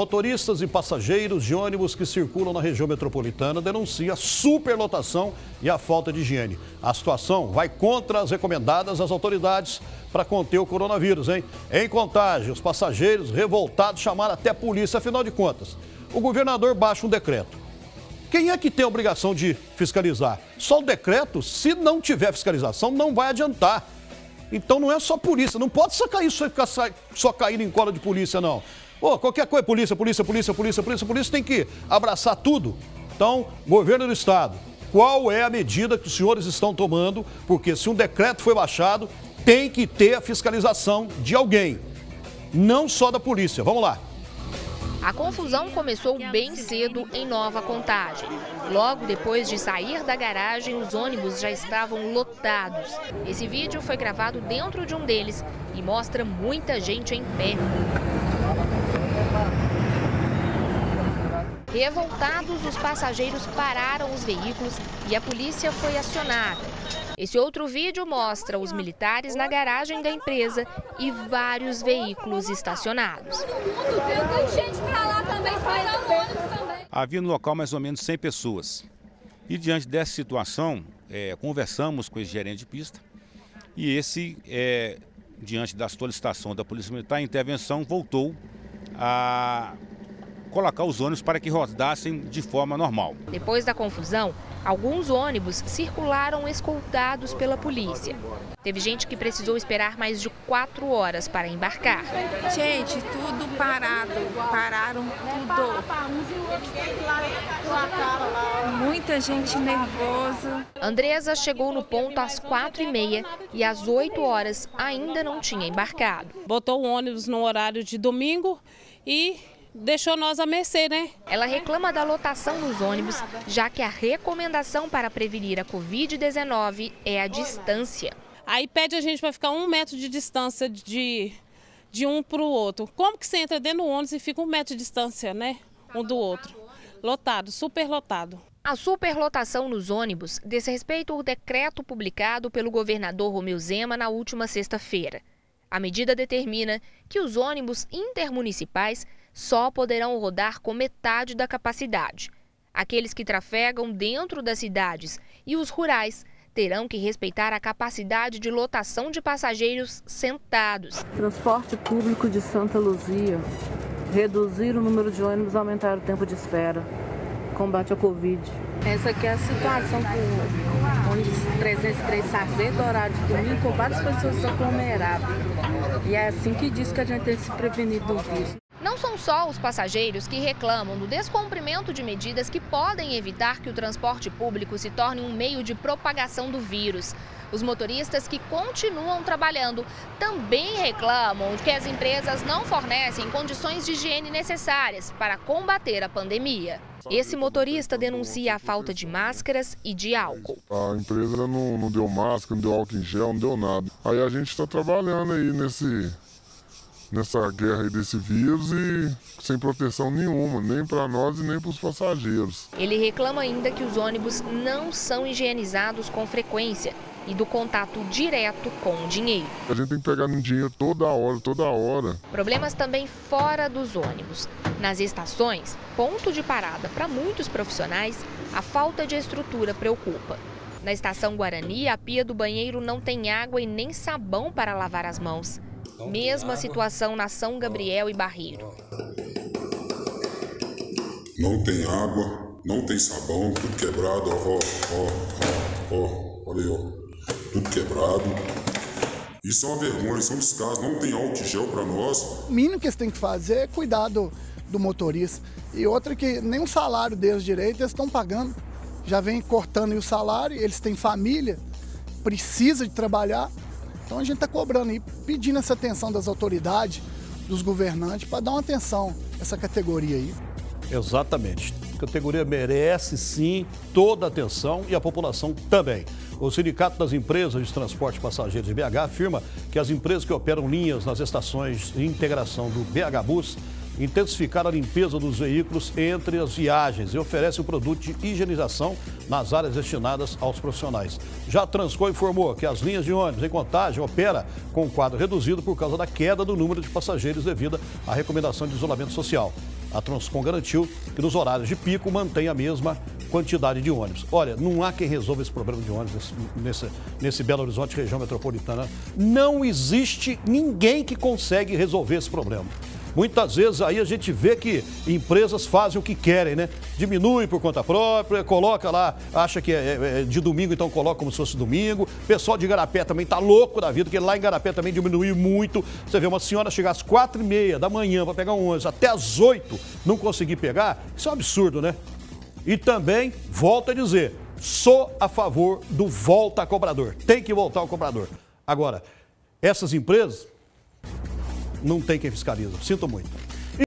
Motoristas e passageiros de ônibus que circulam na região metropolitana denunciam a superlotação e a falta de higiene. A situação vai contra as recomendadas das autoridades para conter o coronavírus, hein? Em Contagem, os passageiros revoltados chamaram até a polícia. Afinal de contas, o governador baixa um decreto. Quem é que tem a obrigação de fiscalizar? Só o decreto? Se não tiver fiscalização, não vai adiantar. Então não é só polícia, não pode só cair, só cair em cola de polícia, não. Qualquer coisa, polícia tem que abraçar tudo. Então, governo do estado, qual é a medida que os senhores estão tomando? Porque se um decreto foi baixado, tem que ter a fiscalização de alguém, não só da polícia. Vamos lá. A confusão começou bem cedo em Nova Contagem. Logo depois de sair da garagem, os ônibus já estavam lotados. Esse vídeo foi gravado dentro de um deles e mostra muita gente em pé. Revoltados, os passageiros pararam os veículos e a polícia foi acionada. Esse outro vídeo mostra os militares na garagem da empresa e vários veículos estacionados. Havia no local mais ou menos 100 pessoas. E diante dessa situação, conversamos com esse gerente de pista e esse, diante da solicitação da Polícia Militar, a intervenção voltou a colocar os ônibus para que rodassem de forma normal. Depois da confusão, alguns ônibus circularam escoltados pela polícia. Teve gente que precisou esperar mais de 4 horas para embarcar. Gente, tudo parado, pararam tudo. Muita gente nervosa. Andresa chegou no ponto às 4h30 e às 8 horas ainda não tinha embarcado. Botou o ônibus no horário de domingo e deixou nós à mercê, né? Ela reclama da lotação nos ônibus, já que a recomendação para prevenir a Covid-19 é a distância. Aí pede a gente para ficar 1 metro de distância de um para o outro. Como que você entra dentro do ônibus e fica 1 metro de distância, né? Um do outro. Lotado, superlotado. A superlotação nos ônibus diz respeito ao decreto publicado pelo governador Romeu Zema na última sexta-feira. A medida determina que os ônibus intermunicipais só poderão rodar com metade da capacidade. Aqueles que trafegam dentro das cidades e os rurais terão que respeitar a capacidade de lotação de passageiros sentados. Transporte público de Santa Luzia. Reduzir o número de ônibus, aumentar o tempo de espera. Combate à Covid. Essa aqui é a situação com ônibus 303 Sarzedo, horário de domingo, com várias pessoas aglomeradas. E é assim que diz que a gente tem que se prevenir do vírus. Não são só os passageiros que reclamam do descumprimento de medidas que podem evitar que o transporte público se torne um meio de propagação do vírus. Os motoristas que continuam trabalhando também reclamam de que as empresas não fornecem condições de higiene necessárias para combater a pandemia. Esse motorista denuncia a falta de máscaras e de álcool. A empresa não deu máscara, não deu álcool em gel, não deu nada. Aí a gente está trabalhando aí nessa guerra aí desse vírus e sem proteção nenhuma, nem para nós e nem para os passageiros. Ele reclama ainda que os ônibus não são higienizados com frequência e do contato direto com o dinheiro. A gente tem que pegar no dinheiro toda hora. Problemas também fora dos ônibus. Nas estações, ponto de parada para muitos profissionais, a falta de estrutura preocupa. Na estação Guarani, a pia do banheiro não tem água e nem sabão para lavar as mãos. Mesma situação na São Gabriel e Barreiro. Não tem água, não tem sabão, tudo quebrado, olha aí, ó, tudo quebrado. Isso é uma vergonha, isso é um descaso, não tem álcool gel para nós. O mínimo que eles têm que fazer é cuidar do motorista. E outra que nem o salário deles direito eles estão pagando. Já vem cortando aí o salário, eles têm família, precisa de trabalhar. Então a gente está cobrando aí, pedindo essa atenção das autoridades, dos governantes, para dar uma atenção a essa categoria aí. Exatamente. A categoria merece sim toda a atenção e a população também. O Sindicato das Empresas de Transporte de Passageiros de BH afirma que as empresas que operam linhas nas estações de integração do BH Bus intensificar a limpeza dos veículos entre as viagens e oferece o produto de higienização nas áreas destinadas aos profissionais. Já a Transco informou que as linhas de ônibus em Contagem opera com quadro reduzido por causa da queda do número de passageiros devido à recomendação de isolamento social. A Transcom garantiu que nos horários de pico mantém a mesma quantidade de ônibus. Olha, não há quem resolva esse problema de ônibus nesse Belo Horizonte, região metropolitana. Não existe ninguém que consegue resolver esse problema. Muitas vezes aí a gente vê que empresas fazem o que querem, né? Diminui por conta própria, coloca lá, acha que é de domingo, então coloca como se fosse domingo. O pessoal de Igarapé também tá louco da vida, porque lá em Igarapé também diminuiu muito. Você vê uma senhora chegar às 4h30 da manhã para pegar um ônibus até às 8h não conseguir pegar, isso é um absurdo, né? E também, volto a dizer, sou a favor do volta a cobrador. Tem que voltar ao cobrador. Agora, essas empresas não tem quem fiscaliza. Sinto muito.